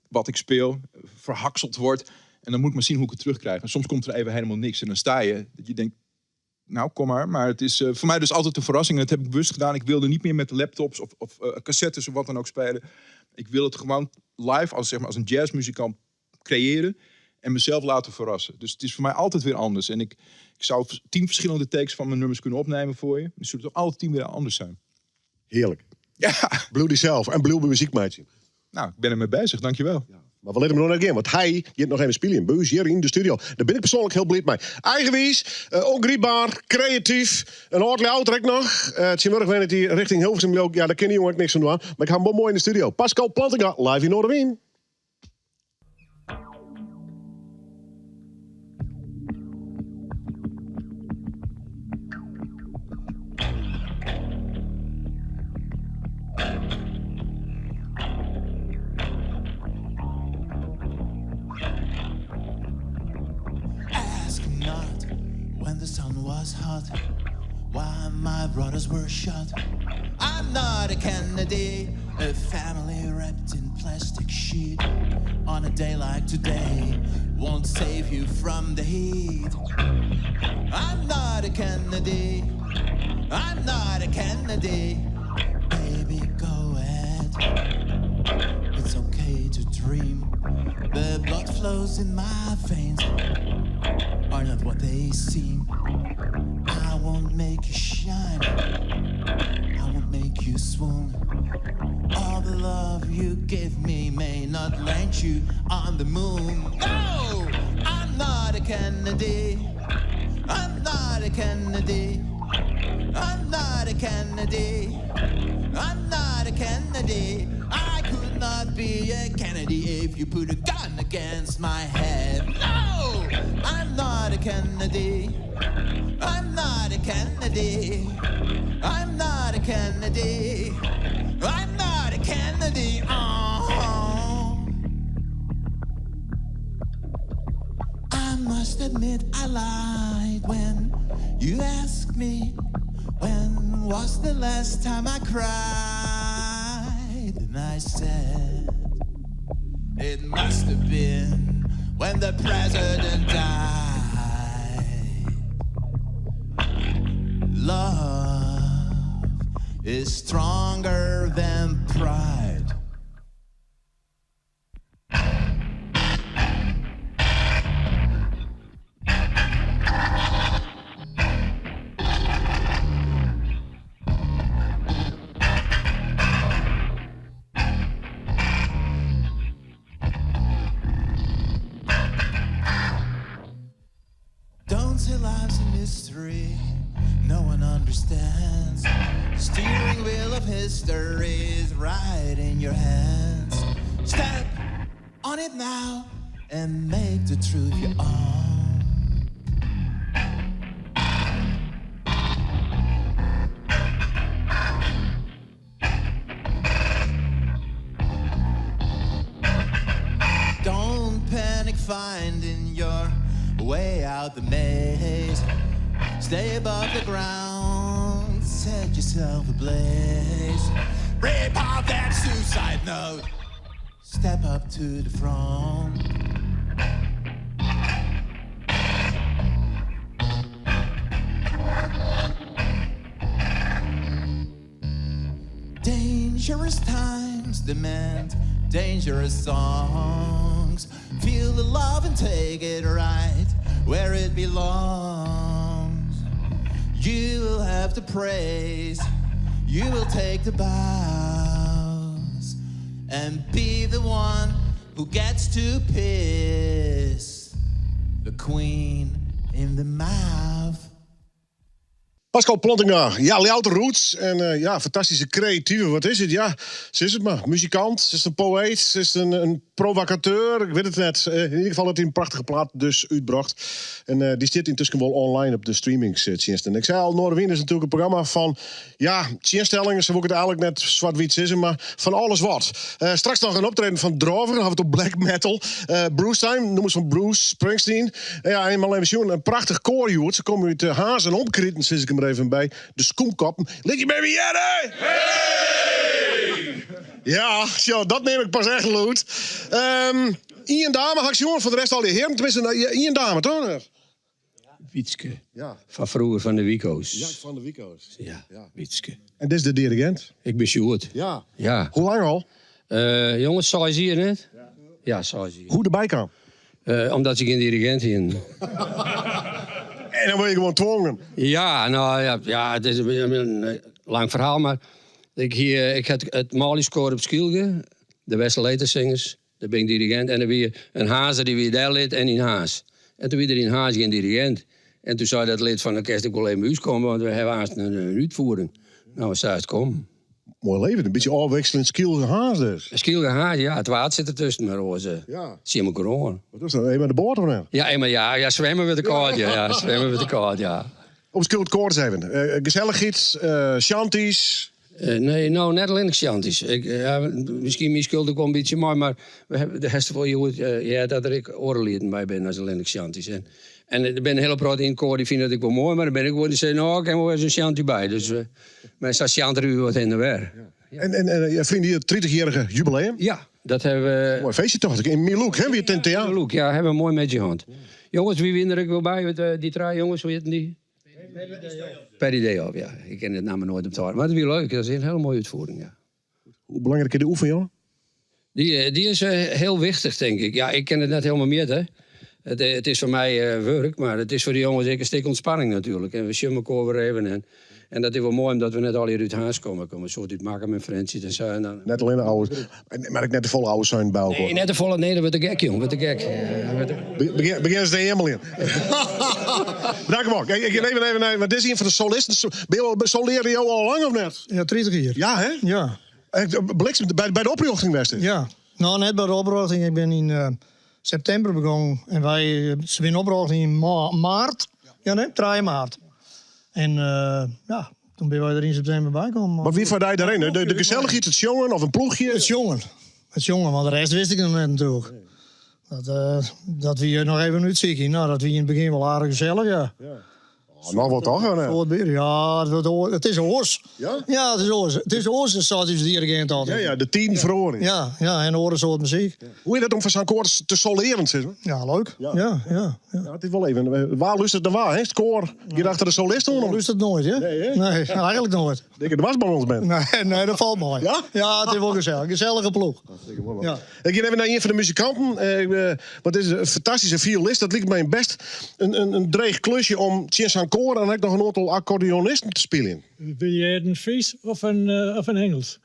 wat ik speel verhakseld wordt. En dan moet ik maar zien hoe ik het terugkrijg. En soms komt er even helemaal niks. En dan sta je dat je denkt... Nou, kom maar. Maar het is voor mij dus altijd een verrassing. En dat heb ik bewust gedaan. Ik wilde niet meer met laptops of cassettes of wat dan ook spelen. Ik wil het gewoon live als een jazzmuzikant creëren. En mezelf laten verrassen. Dus het is voor mij altijd weer anders. En ik zou 10 verschillende takes van mijn nummers kunnen opnemen voor je. Dus zullen toch alle 10 weer anders zijn. Heerlijk. Ja. Blue zelf en Blue muziekmeidje. Nou, ik ben ermee bezig. Dankjewel. Ja. Maar we laten hem nog een keer, want hij gaat nog even spelen in Buis hier in de studio. Daar ben ik persoonlijk heel blij mee. Eigenwijs, ongrijpbaar, creatief, een oud trek nog. Tjemurg weet het hier richting Hilversum ook. Ja, daar ken je jongen niks van doen. Maar ik ga hem wel mooi in de studio. Pascal Plantinga, live in Noorderwien. When the sun was hot, while my brothers were shot. I'm not a Kennedy, a family wrapped in plastic sheet. On a day like today, won't save you from the heat. I'm not a Kennedy, I'm not a Kennedy. Baby, go ahead, it's okay to dream. The blood flows in my veins are not what they seem. I won't make you shine, I won't make you swoon. All the love you give me may not land you on the moon. No, I'm not a Kennedy, I'm not a Kennedy, I'm not a Kennedy, I'm not a Kennedy. I could not be a Kennedy if you put a gun against my head. No, I'm not a Kennedy, I'm not a Kennedy, I'm not a Kennedy, I'm not a Kennedy. I must admit I lied when you asked me when was the last time I cried. And I said, it must have been when the president died. Love is stronger than pride. mystery no one understands. Steering wheel of history is right in your hands. Step on it now and make the truth your own. Don't panic finding your way out the maze. Stay above the ground, set yourself ablaze. Rip off that suicide note. Step up to the front. Dangerous times demand dangerous songs. Feel the love and take it right where it belongs. You will have the praise, you will take the bows, and be the one who gets to piss the queen in the mouth. Pascal Plantinga, ja, louter roots en ja, fantastische creatieve, wat is het? Ja, ze is het maar. Muzikant, ze is een poëet, ze is een provocateur, ik weet het net. In ieder geval heeft hij een prachtige plaat dus uitgebracht. En die zit intussen wel online op de streamingsdiensten. Ik zei al, Noorderwien is natuurlijk een programma van, ja, tjenstellingen, ze wil het eigenlijk net zwart-wit zeggen, maar van alles wat. Straks nog een optreden van Drover, dan hebben we het op black metal. Bruce Time, noemen ze van Bruce Springsteen. Ja, eenmaal even een prachtig koorjoert. Ze komen uit Haas en Omkritten, sinds ik hem er even bij. De Skoemkoppen. Lig je baby Jette? Hey! Ja, zo, dat neem ik pas echt lood. Ian Dame, had ik jongen, voor de rest al die heren. Tenminste, Ian Dame, toch? Wietske. Ja. Van vroeger van de Wico's. Ja, van de Wico's. Ja, Wietske. En dit is de dirigent? Ik ben Sjoerd. Ja. Ja. Hoe lang al? Jongens, saai zie je net? Ja, saai zie je. Hoe erbij kan? Omdat ik geen dirigent in. En dan word je gewoon dwongen. Ja, nou ja, het is een lang verhaal, maar ik had het Mali-score op Skilge, de Westerletersingers, daar ben ik dirigent. En dan weer een Hazer die weer daar lid en in Haas. En toen weer er in Haas geen dirigent. En toen zei dat lid van, dan kerst ik wel even bij u komen, want we hebben haast een uitvoering. Nou, zei het kom. Mooi leven, een beetje afwisselend Skilge Haas dus. Skilge Haas, ja, het water zit ertussen, maar roze. Ja. Zie je me gewoon. Wat is dat? Even de boord of net? Ja, maar ja, zwemmen we de kaart, ja. Zwemmen we de kaart, ja. Op Skilge Koorts even. Gezelligheid, shanties. Nee, nou, net alleen Shanties. Misschien mijn schuld ook wel een beetje mooi, maar we hebben de rest van je dat er ik oorleden bij ben als alleen Shanties. En er ben een hele praat in koor die vinden dat ik wel mooi, maar dan ben ik gewoon die zeggen, nou, ik heb wel eens een Shantie bij. Dus mijn staat Shantie wat in de weer. Ja. En je vriend hier, het 30-jarige jubileum? Ja, dat hebben we. Mooi feestje toch? In Milouk, hè? Weer ten theater. Milouk, ja, hebben we mooi met je hand. Jongens, wie win er ik wel bij? Die drie jongens, hoe heet die? Per idee op, ja. Ik ken het namen nooit op het hart. Maar het is weer leuk. Dat is een hele mooie uitvoering, ja. Hoe belangrijk is de oefening, jongen? Die is heel wichtig, denk ik. Ja, ik ken het net helemaal meer, hè. Het is voor mij werk, maar het is voor die jongens een stuk ontspanning natuurlijk. En we zien elkaar weer even. En dat is wel mooi, omdat we net al hier uit huis komen. Komen zo dit maken met vriendjes en zo. En dan... Net alleen de oude. Maar ik net de volle oude zijn bij elkaar. Nee, net de volle. Nee, dat wordt de gek, jong. Wat de gek. Begin ze de helemaal in. Dank hem ook. Even, wat is hier voor de solisten? Soleren jou al lang of net? Ja, 30 jaar. Ja, hè? Ja. Bliksem, bij de oprichting was dit? Ja. Nou, net bij de oprichting. Ik ben in september begonnen. En ze zijn oprichting in maart. Ja, nee, 3 maart. En ja, toen ben wij er in september bij gekomen. Maar wie vaart jij daarheen? De gezelligheid, het jongen of een ploegje? Het jongen, want de rest wist ik nog net natuurlijk. Dat we nog even uitzien. Nou, dat we in het begin wel aardig gezellig, ja. Nou, wat toch? Ja, het is een oors. Ja? Ja, het is oors. Het is oors, dat staat dus dirigent altijd. Ja, de 10 verhoring. Ja, en horen soort muziek. Ja. Hoe is dat om van zo'n koor te soleren, zeg maar? Ja, leuk. Ja. Het is wel even. Waar lust het dan waar, hè? Score. Je dacht de solist doen? Lust het nooit, hè? Nee, hè? Nee, eigenlijk nooit. Ik denk, was bij ons bent. Nee, dat valt mooi. Ja? Ja, het is wel gezellig. Gezellige ploeg. Ja. Ik ga even naar een van de muzikanten. Wat is een fantastische violist. Dat lijkt mij best een dreig klusje om tjens aan koor en ook nog een aantal accordeonisten te spelen. Wil je een Fries of een Engels?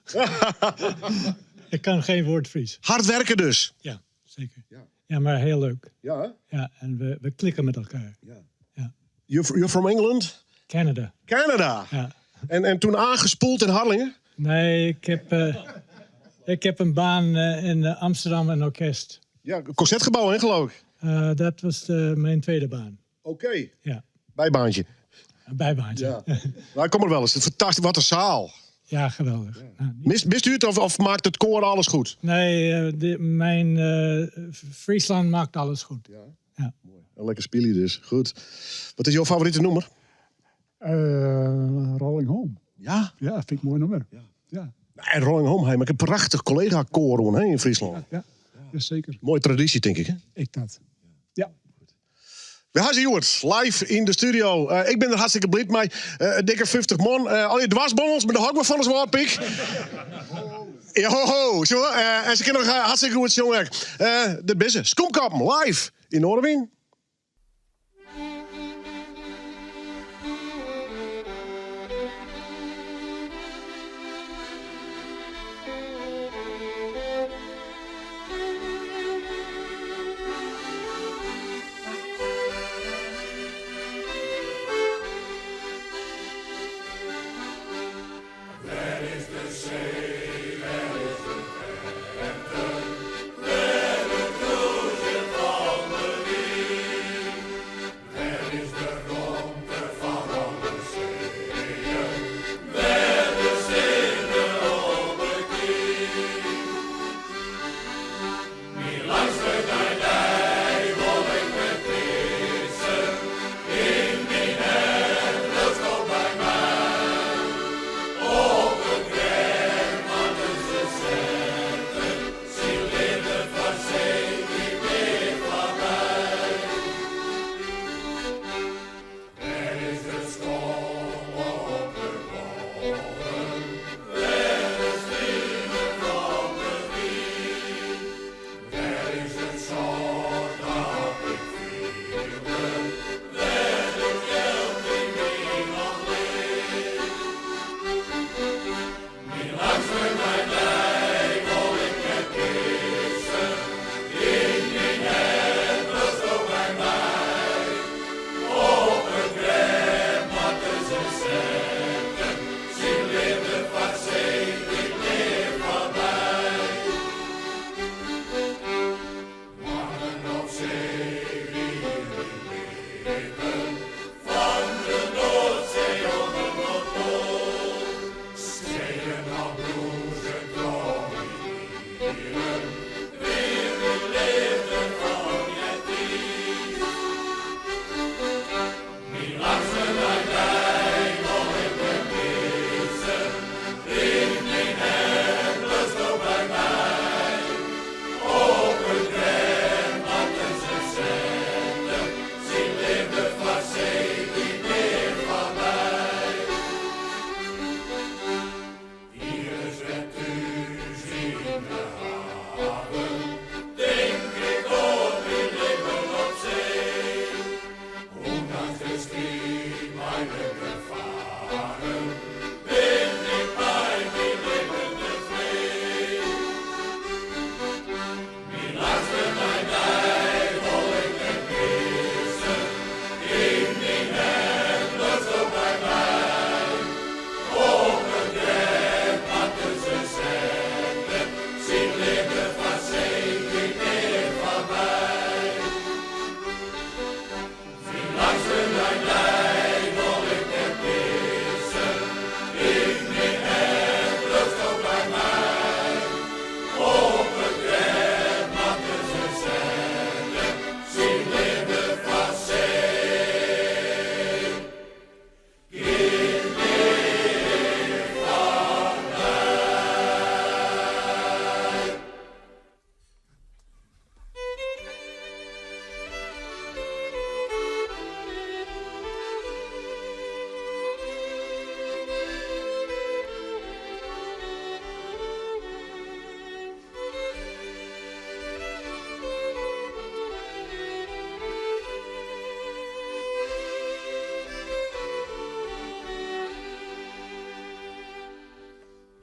Ik kan geen woord Fries. Hard werken dus. Ja, zeker. Ja, maar heel leuk. Ja, hè? Ja, en we klikken met elkaar. Ja. Ja. You're from England? Canada. Canada? Ja. En toen aangespoeld in Harlingen? Nee, ik heb een baan in Amsterdam, een orkest. Ja, concertgebouw, hè, geloof ik? Dat was mijn tweede baan. Oké. Ja, Bijbaantje. een bijbaantje. Ja. Ja, Nou, kom er wel eens. Het is fantastisch. Wat een zaal. geweldig. Nou, Mist u het of maakt het koor alles goed? nee, mijn Friesland maakt alles goed. Ja. Een lekker spielie dus. Goed. Wat is jouw favoriete nummer? Rolling Home. Ja? Ja, vind ik een mooi nummer. Ja. En Rolling Home, hij maakt een prachtig collega-koor hè, in Friesland. Ja, zeker. Mooie traditie, denk ik, hè? Ik dat. Ja. We gaan zien, live in de studio. Ik ben er hartstikke blij mee. Dikke 50 man. Al je dwarsbondels met de hak van ons waar, pik. Ja, ho, ho. Zo, en ze kunnen nog hartstikke goed jongen. De bisse. Skomkappen, live in Noorderwien.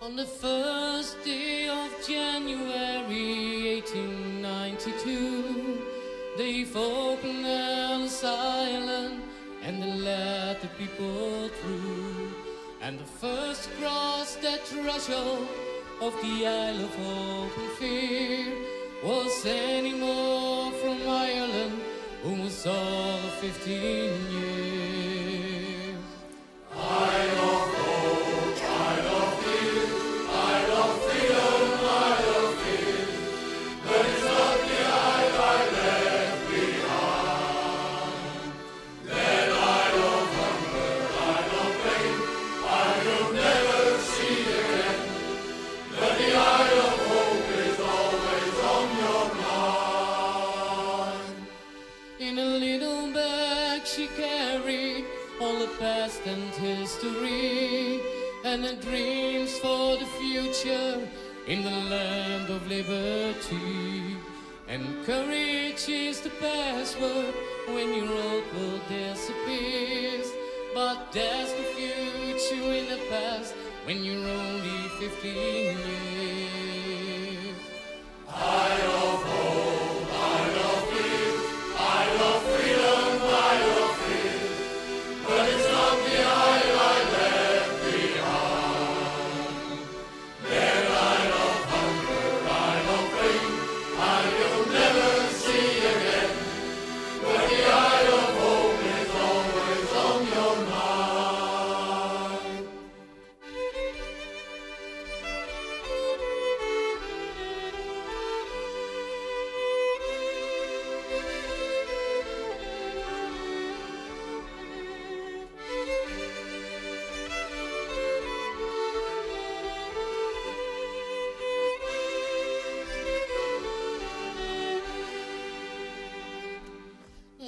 On the first day of January 1892, they've opened Ellis Island and they let the people through. And the first cross that threshold of the Isle of Hope and Fear was Annie Moore from Ireland, who was all of 15 years. Isle of Hope, Isle of Fear, Isle of Freedom, Isle of Fear, but it's not the Isle I left behind. That Isle of hunger, Isle of pain, I will never see again, but the Isle of Hope is always on your mind. In a little bag she carried all the past and history, and the dreams for the future in the land of liberty. And courage is the password when your old world disappears. But there's the future in the past when you're only 15 years. Isle of hope, Isle of fear, Isle of freedom, Isle of fear, but it's not the Isle I left behind. That Isle of hunger, Isle of pain, I will never see again, but the Isle of hope is always on your mind.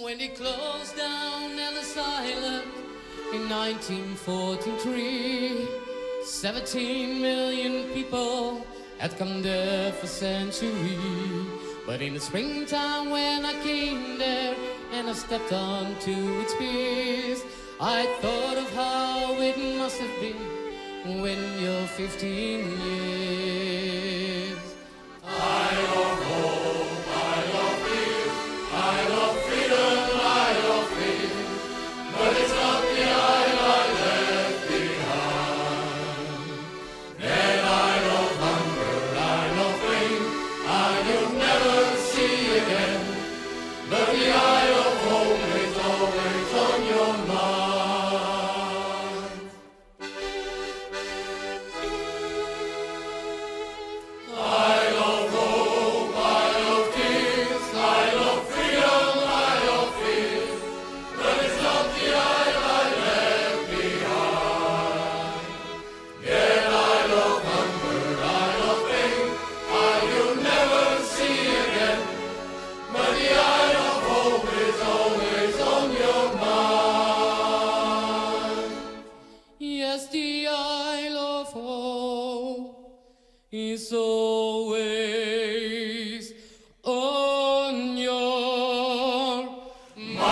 When they closed down Ellis Island in 1943, 17 million people had come there for centuries. But in the springtime when I came there and I stepped onto its piers, I thought of how it must have been when you're 15 years. Isle of hope, Isle of fear, Isle of freedom, Isle of fear, but it's not the Isle I left behind. That Isle of hunger, Isle of pain, I will never see again, but the Isle of hope is always on your mind. Isle of hope, Isle of tears, Isle of freedom, Isle of fear, but it's not the Isle I left behind. That Isle of hunger, Isle of pain, I will never see again, but the Isle of hope is always on your mind. Yes, the Isle of hope is always on your mind.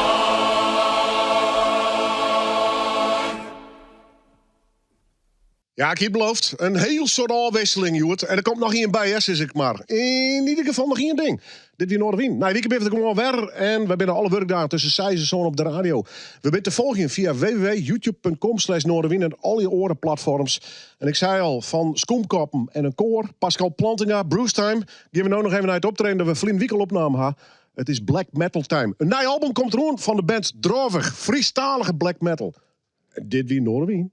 Ja, ik heb beloofd. Een heel soort afwisseling, Joert. En er komt nog één bij, hè, zeg ik maar. In ieder geval nog één ding. Dit weer Noordwien. Nou, ik ben er gewoon weer. En we binnen alle werkdagen tussen 6 en zo op de radio. We zijn te volgen via www.youtube.com/Noordwien en al je orenplatforms. En ik zei al, van Skoemkoppen en een koor, Pascal Plantinga, Bruce Time. Geven we nou nog even naar het optreden dat we Vlien Wiekel opnamen ha. Het is Black Metal Time. Een nieuw album komt er aan van de band Drovig. Friestalige black metal. En dit weer Noordwien.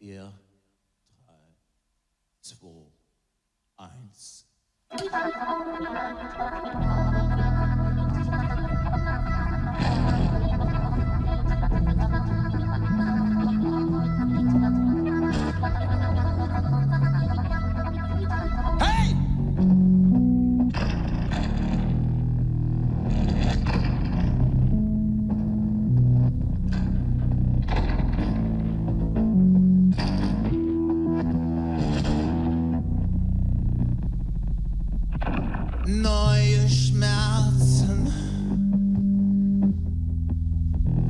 4, 3, 2, 1. Hey! Neue Schmerzen,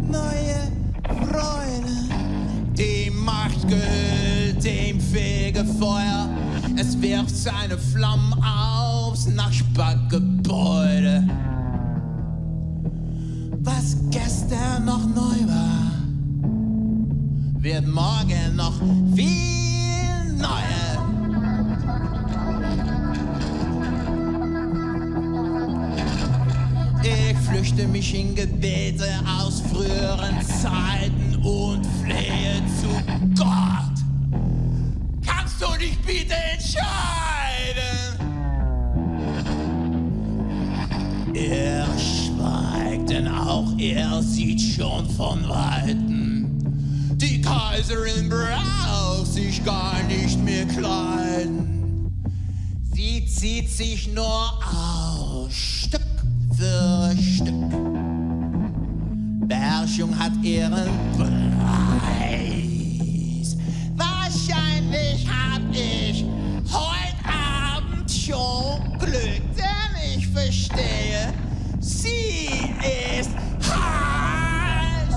neue Freude, die Macht gehüllt dem Fegefeuer. Es wirft seine Flammen aufs Nachbargebäude. Was gestern noch neu war, wird morgen noch viel neuer. Ich flüchte mich in Gebete aus früheren Zeiten und flehe zu Gott. Kannst du dich bitte entscheiden? Er schweigt, denn auch er sieht schon von Weitem. Die Kaiserin braucht sich gar nicht mehr kleiden. Sie zieht sich nur aus, Stück für Stück. Beherrschung hat ihren Preis. Wahrscheinlich hab ich heute Abend schon Glück, denn ich verstehe, sie ist heiß.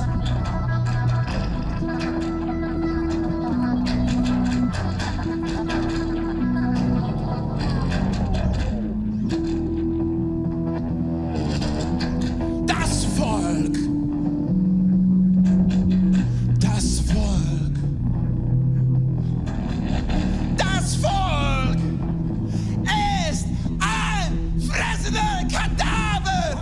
Das Volk. Das Volk. Das Volk ist ein fressender Kadaver.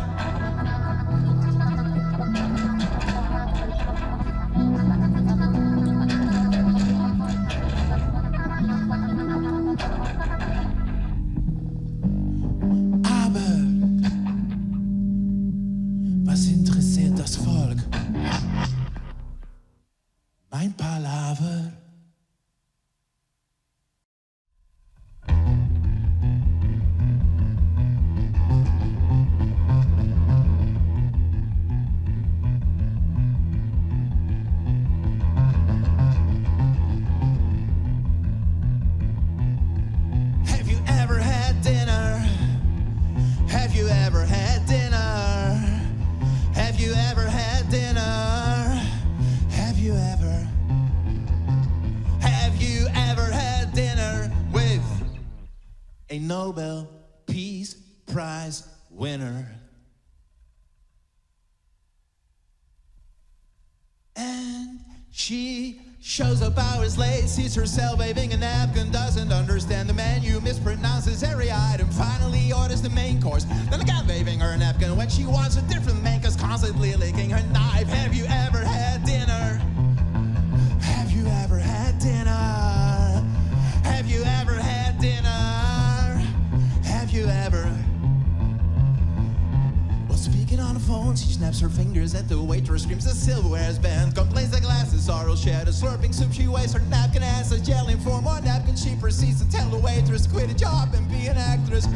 Aber was interessiert das Volk? Mein Palaver. Have you ever had dinner? Have you ever had dinner? Have you ever had dinner? Have you ever? Have you ever had dinner with a Nobel Peace Prize winner? And she shows up hours late, sees herself waving a napkin, doesn't understand the menu, mispronounces every item, finally orders the main course. Then again waving her napkin when she wants a different main course, constantly licking her knife. Have you ever had dinner? Have you ever had dinner? Have you ever had dinner? Have you ever? While speaking on the phone, she snaps her fingers at the waitress, screams the silverware is bent, complains the glasses are all shed, a slurping soup, she wastes her napkin, asks a yelling for more napkin, she proceeds to tell the waitress, quit a job and be an actress.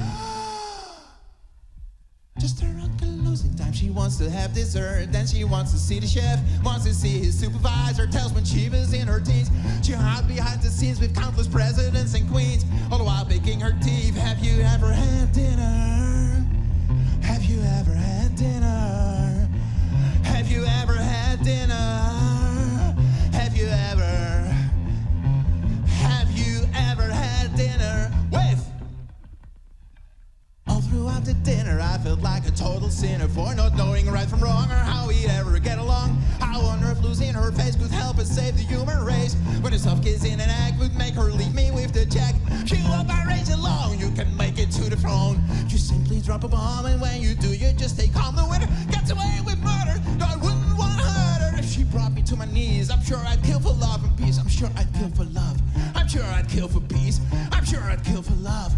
Just her uncle losing time, she wants to have dessert, then she wants to see the chef, wants to see his supervisor, tells when she was in her teens, she hid behind the scenes with countless presidents and queens, all the while picking her teeth. Have you ever had dinner? Have you ever had dinner? Have you ever had dinner? Have you ever? Have you ever had dinner with? All throughout the dinner I felt like a total sinner for not knowing right from wrong or how we'd ever get along. I wonder if losing her face could help us save the human race. When a soft kiss in an act would make her leave me with the check. She won't by rage alone, you can make it to the throne. You simply drop a bomb and when you do you just take home the winner. Gets away with murder, no I wouldn't want to hurt her. If she brought me to my knees, I'm sure I'd kill for love and peace. I'm sure I'd kill for love. I'm sure I'd kill for peace. I'm sure I'd kill for love.